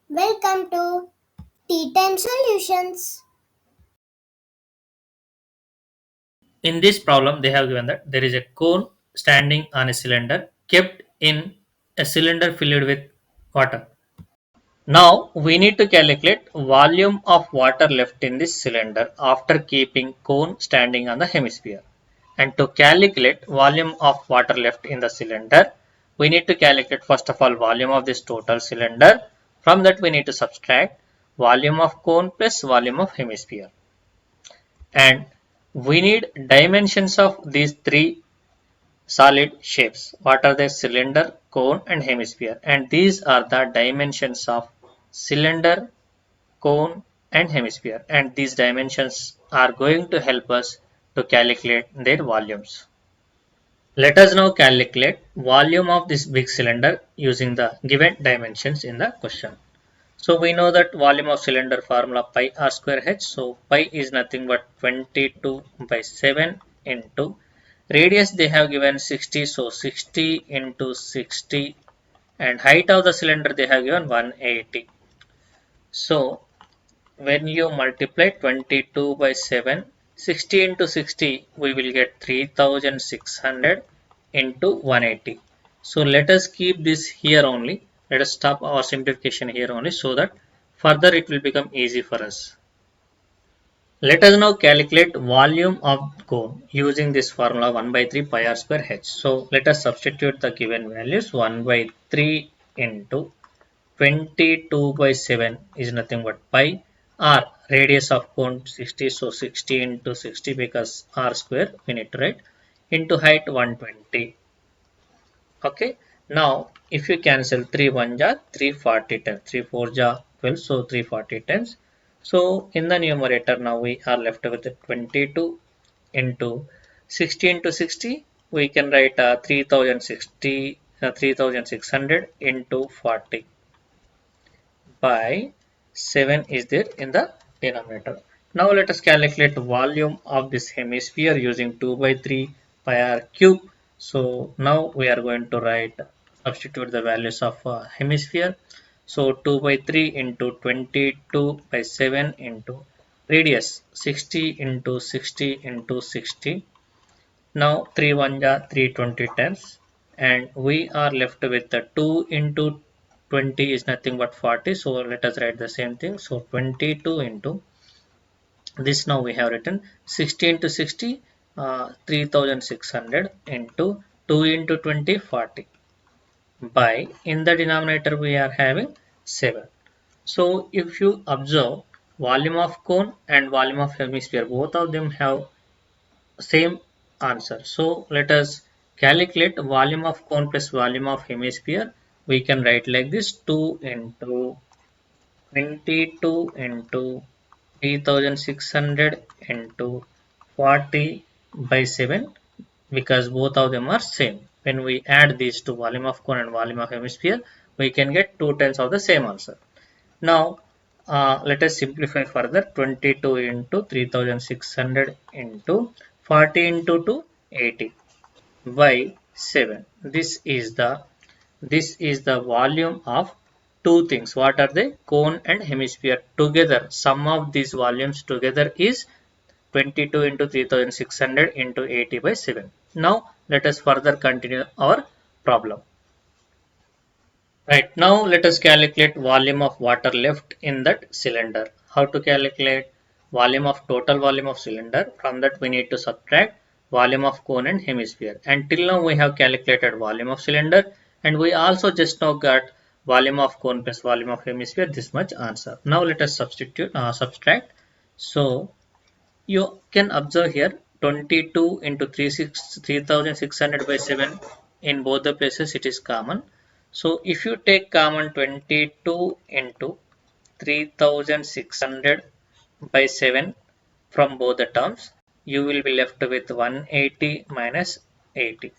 Welcome to Tea Time Solutions. In this problem, they have given that there is a cone standing on a cylinder kept in a cylinder filled with water. Now we need to calculate volume of water left in this cylinder after keeping cone standing on the hemisphere. And to calculate volume of water left in the cylinder, we need to calculate first of all volume of this total cylinder. From that we need to subtract volume of cone plus volume of hemisphere. And we need dimensions of these three solid shapes. What are they? Cylinder, cone and hemisphere. And these are the dimensions of cylinder, cone and hemisphere. And these dimensions are going to help us to calculate their volumes. Let us now calculate volume of this big cylinder using the given dimensions in the question. So we know that volume of cylinder formula pi r square h. So pi is nothing but 22 by 7 into radius they have given 60. So 60 into 60 and height of the cylinder they have given 180. So when you multiply 22 by 7, 60 into 60 we will get 3600 into 180. So let us keep this here only. Let us stop our simplification here only so that further it will become easy for us. Let us now calculate volume of cone using this formula 1 by 3 pi r square h. So let us substitute the given values. 1 by 3 into 22 by 7 is nothing but pi r, radius of cone 60, so 60 into 60 because r square we need to write, into height 120. Okay, now if you cancel 3 1 ja 340 times, 3 4 ja 12, so 340 times. So in the numerator now we are left with 22 into 60 into 60, we can write 3600 into 40 by 7 is there in the denominator. Now let us calculate the volume of this hemisphere using 2 by 3 pi r cube. So now we are going to write, substitute the values of hemisphere. So 2 by 3 into 22 by 7 into radius 60 into 60 into 60. Now 3 1 ja 320 times and we are left with the 2 into 20 is nothing but 40. So let us write the same thing. So 22 into this, now we have written 60 into 60, 3600 into 2 into 20 40 by, in the denominator we are having 7. So if you observe volume of cone and volume of hemisphere, both of them have same answer. So let us calculate volume of cone plus volume of hemisphere. We can write like this: 2 into 22 into 3600 into 40 by 7, because both of them are same. When we add these two, volume of cone and volume of hemisphere, we can get 2 times of the same answer. Now let us simplify further. 22 into 3600 into 40 into 2 80 by 7. This is the volume of two things. What are they? Cone and hemisphere together. Sum of these volumes together is 22 into 3600 into 80 by 7. Now let us further continue our problem. Right, now let us calculate volume of water left in that cylinder. How to calculate volume of total volume of cylinder? From that we need to subtract volume of cone and hemisphere. Until now we have calculated volume of cylinder and we also just now got volume of cone plus volume of hemisphere, this much answer. Now let us subtract. So you can observe here 22 into 3600 by 7, in both the places it is common. So if you take common 22 into 3600 by 7 from both the terms, you will be left with 180 minus 80.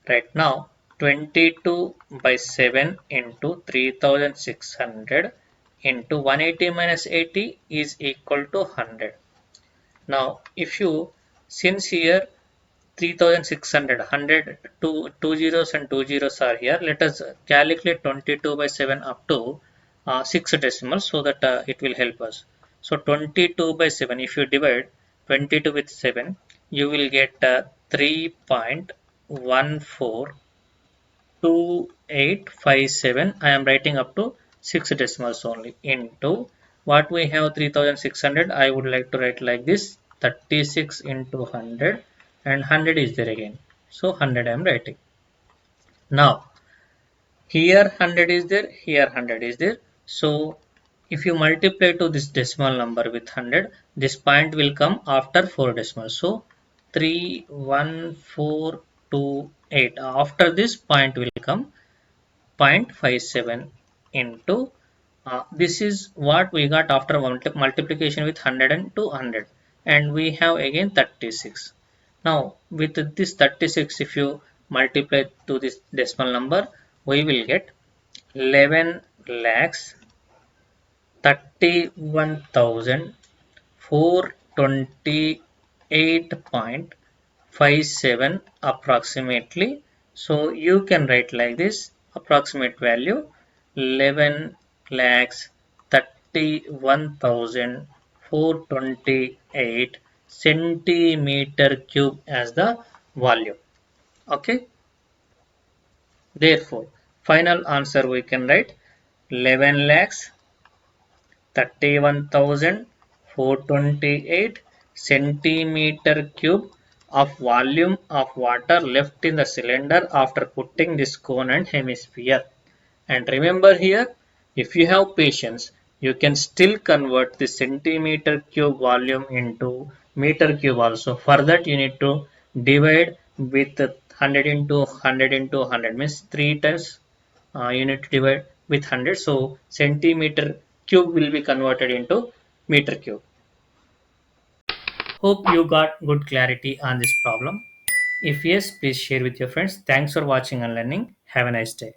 Right now 22 by 7 into 3600 into 180 minus 80 is equal to 100. Now, if you, since here 3600, 100, two zeros and two zeros are here. Let us calculate 22 by 7 up to 6 decimals so that it will help us. So 22 by 7, if you divide 22 with 7, you will get 3.142857. I am writing up to 6 decimals only into what we have 3600. I would like to write like this: 36 into 100, and 100 is there again. So 100 I am writing. Now here 100 is there, here 100 is there. So if you multiply to this decimal number with 100, this point will come after 4 decimals. So 31428. After this point will come 0.57 into this is what we got after multiplication with 100 and 200, and we have again 36. Now with this 36, if you multiply to this decimal number, we will get 11 lakhs 31,428.57 approximately. So you can write like this: approximate value 11 lakhs 31,428 centimeter cube as the volume. Okay. Therefore, final answer we can write 11 lakhs 31,428 centimeter cube of volume of water left in the cylinder after putting this cone and hemisphere. And remember here, if you have patience, you can still convert the centimeter cube volume into meter cube also. For that, you need to divide with 100 into 100 into 100, means 3 times you need to divide with 100. So centimeter cube will be converted into meter cube. Hope you got good clarity on this problem. If yes, please share with your friends. Thanks for watching and learning. Have a nice day.